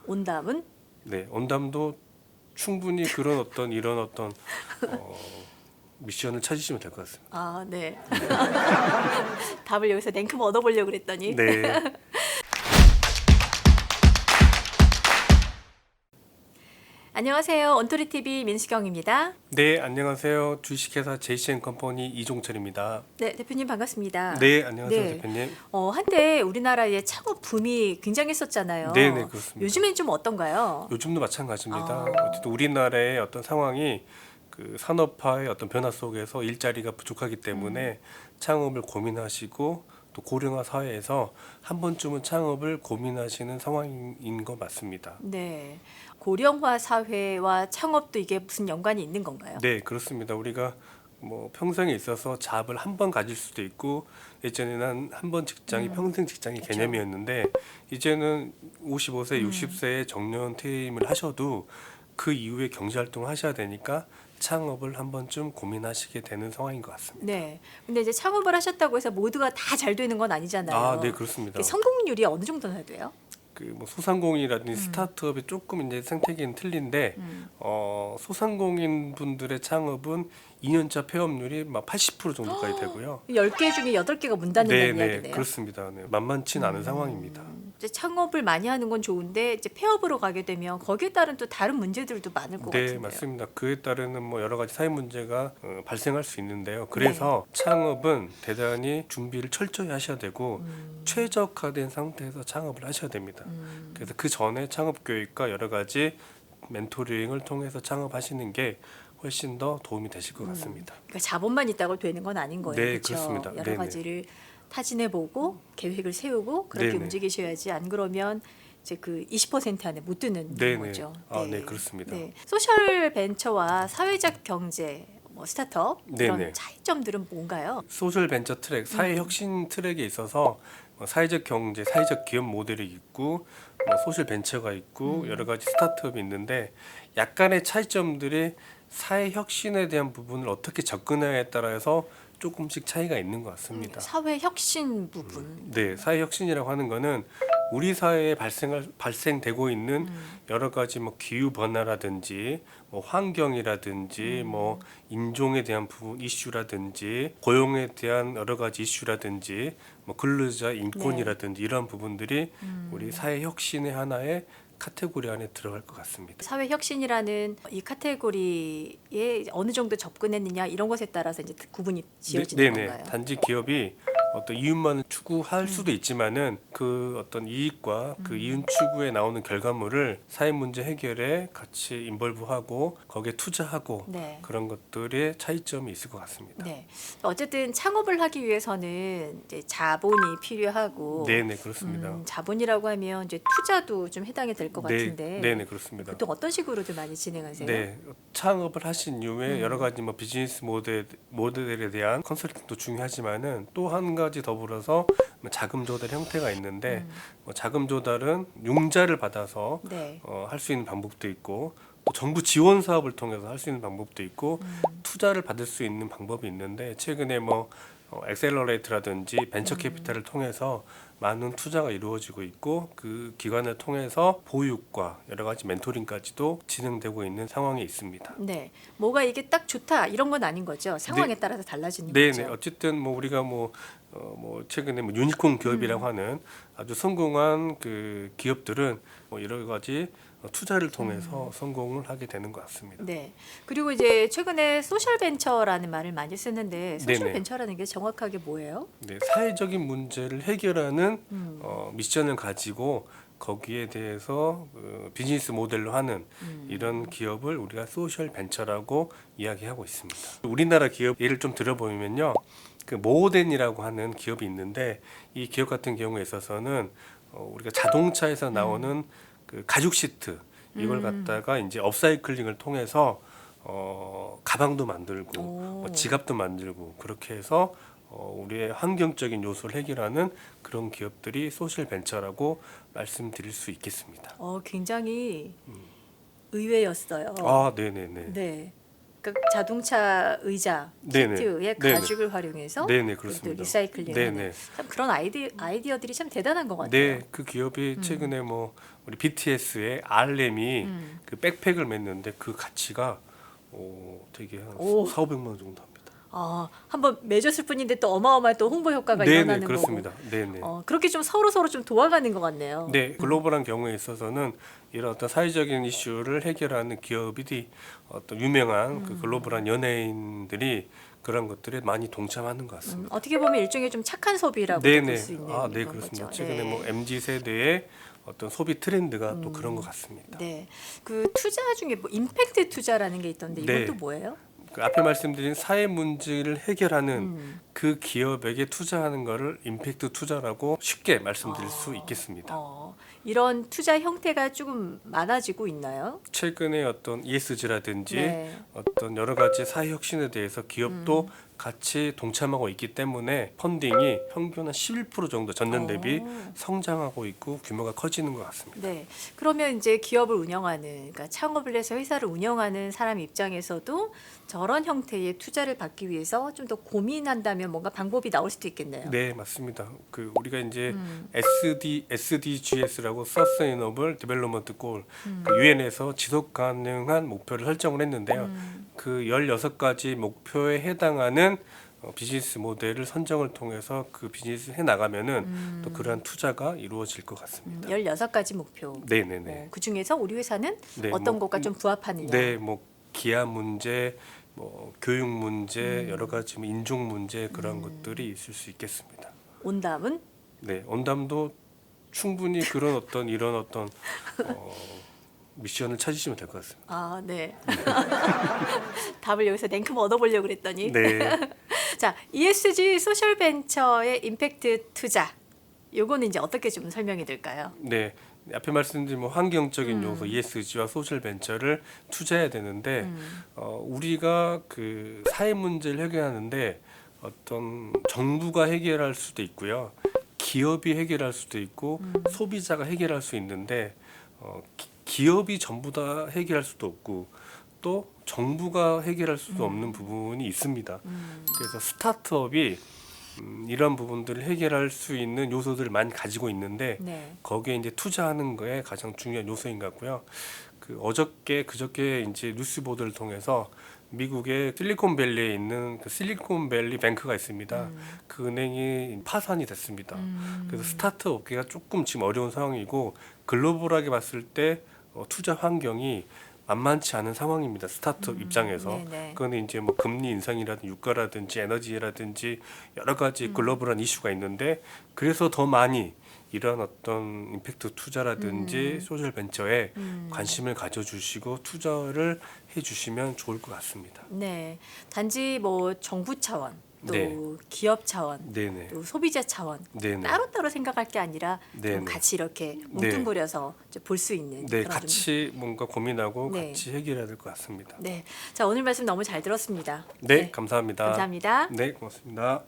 온담은? 네, 온담도 충분히 그런 어떤 이런 어떤 어, 미션을 찾으시면 될 것 같습니다. 아, 네. 답을 여기서 냉큼 얻어보려고 그랬더니. 네, 안녕하세요. 언토리TV 민수경입니다. 네, 안녕하세요. 주식회사 JC&컴퍼니 이종철입니다. 네, 대표님 반갑습니다. 네, 안녕하세요, 네. 대표님. 한때 우리나라의 창업 붐이 굉장했었잖아요. 네, 네, 그렇습니다. 요즘엔 좀 어떤가요? 요즘도 마찬가지입니다. 아. 어쨌든 우리나라의 어떤 상황이 그 산업화의 어떤 변화 속에서 일자리가 부족하기 때문에 창업을 고민하시고 또 고령화 사회에서 한 번쯤은 창업을 고민하시는 상황인 것 맞습니다. 네. 고령화 사회와 창업도 이게 무슨 연관이 있는 건가요? 네, 그렇습니다. 우리가 뭐 평생에 있어서 잡을 한 번 가질 수도 있고 예전에는 한 번 직장이 평생 직장이 그쵸. 개념이었는데 이제는 55세, 60세에 정년 퇴임을 하셔도 그 이후에 경제 활동을 하셔야 되니까 창업을 한 번쯤 고민하시게 되는 상황인 것 같습니다. 네. 근데 이제 창업을 하셨다고 해서 모두가 다 잘 되는 건 아니잖아요. 아, 네, 그렇습니다. 그 성공률이 어느 정도나 돼요? 그 뭐 소상공인이라든지 스타트업이 조금 이제 생태계는 틀린데 소상공인 분들의 창업은 2년차 폐업률이 막 80% 정도까지 되고요. 10개 중에 8개가 문 닫는다는 네, 이야기네요. 그렇습니다. 네, 만만치는 않은 상황입니다. 이제 창업을 많이 하는 건 좋은데 이제 폐업으로 가게 되면 거기에 따른 또 다른 문제들도 많을 것 네, 같은데요. 맞습니다. 그에 따르는 뭐 여러 가지 사회 문제가 발생할 수 있는데요. 그래서 창업은 대단히 준비를 철저히 하셔야 되고 최적화된 상태에서 창업을 하셔야 됩니다. 그래서 그 전에 창업 교육과 여러 가지 멘토링을 통해서 창업하시는 게 훨씬 더 도움이 되실 것 같습니다. 그러니까 자본만 있다고 되는 건 아닌 거예요. 네, 그렇죠? 그렇습니다. 여러 네네. 가지를 타진해보고 계획을 세우고 그렇게 네네. 움직이셔야지 안 그러면 이제 그 20% 안에 못 드는 네네. 거죠. 아, 네, 그렇습니다. 네. 소셜 벤처와 사회적 경제, 뭐 스타트업 이런 네네. 차이점들은 뭔가요? 소셜 벤처 트랙, 사회 혁신 트랙에 있어서 사회적 경제, 사회적 기업 모델이 있고 소셜 벤처가 있고 여러 가지 스타트업이 있는데 약간의 차이점들이 사회 혁신에 대한 부분을 어떻게 접근하냐에 따라서 조금씩 차이가 있는 것 같습니다. 사회 혁신 부분. 네, 사회 혁신이라고 하는 거는 우리 사회에 발생되고 있는 여러 가지 뭐 기후 변화라든지 뭐 환경이라든지 뭐 인종에 대한 부분 이슈라든지 고용에 대한 여러 가지 이슈라든지 뭐 근로자 인권이라든지 이런 부분들이 우리 사회 혁신의 하나의 카테고리 안에 들어갈 것 같습니다. 사회 혁신이라는 이 카테고리에 어느 정도 접근했느냐 이런 것에 따라서 이제 구분이 지어지는 네네. 건가요? 단지 기업이 어떤 이윤만을 추구할 수도 있지만은 그 어떤 이익과 그 이윤 추구에 나오는 결과물을 사회 문제 해결에 같이 인벌브하고 거기에 투자하고 네. 그런 것들의 차이점이 있을 것 같습니다. 네. 어쨌든 창업을 하기 위해서는 이제 자본이 필요하고 네네, 그렇습니다. 자본이라고 하면 이제 투자도 좀 해당이 될 것 네, 같은데 네네, 그렇습니다. 보통 어떤 식으로들 많이 진행하세요? 네, 창업을 하신 이후에 여러 가지 뭐 비즈니스 모델에 대한 컨설팅도 중요하지만은 또 한 가지 더불어서 뭐 자금 조달 형태가 있는데 뭐 자금 조달은 융자를 받아서 네. 할 수 있는 방법도 있고 또 정부 지원 사업을 통해서 할 수 있는 방법도 있고 투자를 받을 수 있는 방법이 있는데 최근에 뭐 엑셀러레이트라든지 벤처 캐피탈을 통해서 많은 투자가 이루어지고 있고 그 기관을 통해서 보육과 여러 가지 멘토링까지도 진행되고 있는 상황에 있습니다. 네. 뭐가 이게 딱 좋다 이런 건 아닌 거죠. 상황에 네. 따라서 달라지는 네네. 거죠. 어쨌든 뭐 우리가 뭐 최근에 뭐 유니콘 기업이라고 하는 아주 성공한 그 기업들은 뭐 여러 가지 투자를 통해서 성공을 하게 되는 것 같습니다. 네. 그리고 이제 최근에 소셜 벤처라는 말을 많이 쓰는데 소셜 네네. 벤처라는 게 정확하게 뭐예요? 네, 사회적인 문제를 해결하는 미션을 가지고 거기에 대해서 비즈니스 모델로 하는 이런 기업을 우리가 소셜 벤처라고 이야기하고 있습니다. 우리나라 기업 예를 좀 들어보면요, 그 모덴이라고 하는 기업이 있는데 이 기업 같은 경우에 있어서는 우리가 자동차에서 나오는 그 가죽 시트 이걸 갖다가 이제 업사이클링을 통해서 가방도 만들고 뭐 지갑도 만들고 그렇게 해서 우리의 환경적인 요소를 해결하는 그런 기업들이 소셜 벤처라고 말씀드릴 수 있겠습니다. 굉장히 의외였어요. 아, 네네네. 네. 그 자동차 의자 네네. 시트의 네네. 가죽을 활용해서 네네, 또 그렇습니다. 리사이클링하는 네네. 참 그런 아이디어들이 참 대단한 것 같아요. 네, 그 기업이 최근에 뭐 우리 BTS의 RM이 그 백팩을 맸는데 그 가치가 되게 한 오. 4,500만 원 정도 합니다. 한번 매줬을 뿐인데 또 어마어마한 또 홍보 효과가 네네, 일어나는 그렇습니다. 거고. 네네. 그렇게 좀 서로 좀 도와가는 것 같네요. 네, 글로벌한 경우에 있어서는 이런 어떤 사회적인 이슈를 해결하는 기업이 어떤 유명한 그 글로벌한 연예인들이 그런 것들에 많이 동참하는 것 같습니다. 어떻게 보면 일종의 좀 착한 소비라고 볼 네네. 수 있는 네, 그런 그렇습니다. 거죠. 최근에 네. 뭐 MZ 세대의 어떤 소비 트렌드가 또 그런 것 같습니다. 네, 그 투자 중에 뭐 임팩트 투자라는 게 있던데 이건 네. 또 뭐예요? 그 앞에 말씀드린 사회 문제를 해결하는 음. 그 기업에게 투자하는 거를 임팩트 투자라고 쉽게 말씀드릴 수 있겠습니다. 이런 투자 형태가 조금 많아지고 있나요? 최근에 어떤 ESG라든지 네. 어떤 여러 가지 사회 혁신에 대해서 기업도 같이 동참하고 있기 때문에 펀딩이 평균 한 11% 정도 전년 대비 성장하고 있고 규모가 커지는 것 같습니다. 네. 그러면 이제 기업을 운영하는, 그러니까 창업을 해서 회사를 운영하는 사람 입장에서도 저런 형태의 투자를 받기 위해서 좀 더 고민한다면 뭔가 방법이 나올 수도 있겠네요. 네, 맞습니다. 그 우리가 이제 SDGs라고 Sustainable Development Goal, 그 유엔에서 지속 가능한 목표를 설정을 했는데요. 그 16가지 목표에 해당하는 비즈니스 모델을 선정을 통해서 그 비즈니스 해 나가면은 또 그러한 투자가 이루어질 것 같습니다. 16가지 목표. 네, 네, 네. 그 중에서 우리 회사는 네, 어떤 뭐, 것과 좀 부합하느냐. 네, 뭐 기아 문제, 뭐 교육 문제, 여러 가지 뭐 인종 문제 그런 것들이 있을 수 있겠습니다. 온담은 네, 온담도 충분히 그런 어떤 이런 어떤 미션을 찾으시면 될 것 같습니다. 네. 답을 여기서 냉큼 얻어보려고 그랬더니. 네, 자, ESG 소셜 벤처의 임팩트 투자. 요거는 이제 어떻게 좀 설명이 될까요? 네. 앞에 말씀드린 뭐 환경적인 요소 ESG와 소셜 벤처를 투자해야 되는데 우리가 그 사회 문제를 해결하는데 어떤 정부가 해결할 수도 있고요, 기업이 해결할 수도 있고 소비자가 해결할 수 있는데 기업이 전부 다 해결할 수도 없고 또 정부가 해결할 수도 없는 부분이 있습니다. 그래서 스타트업이 이런 부분들을 해결할 수 있는 요소들을 많이 가지고 있는데 네. 거기에 이제 투자하는 거에 가장 중요한 요소인 것 같고요. 그 그저께 이제 뉴스 보도를 통해서 미국의 실리콘밸리에 있는 그 실리콘밸리 뱅크가 있습니다. 그 은행이 파산이 됐습니다. 그래서 스타트업 업계가 조금 지금 어려운 상황이고 글로벌하게 봤을 때 투자 환경이 만만치 않은 상황입니다. 스타트업 입장에서. 네네. 그건 이제 뭐 금리 인상이라든지 유가라든지 에너지라든지 여러 가지 글로벌한 이슈가 있는데 그래서 더 많이 이런 어떤 임팩트 투자라든지 소셜 벤처에 관심을 가져주시고 투자를 해주시면 좋을 것 같습니다. 네. 단지 뭐 정부 차원, 또 네. 기업 차원, 네네. 또 소비자 차원 네네. 따로따로 생각할 게 아니라 네네. 좀 같이 이렇게 뭉뚱그려서 볼 수 있는 네, 그런 좀- 같이 뭔가 고민하고 네. 같이 해결해야 될 것 같습니다. 네. 자, 오늘 말씀 너무 잘 들었습니다. 네, 감사합니다. 감사합니다. 네, 고맙습니다.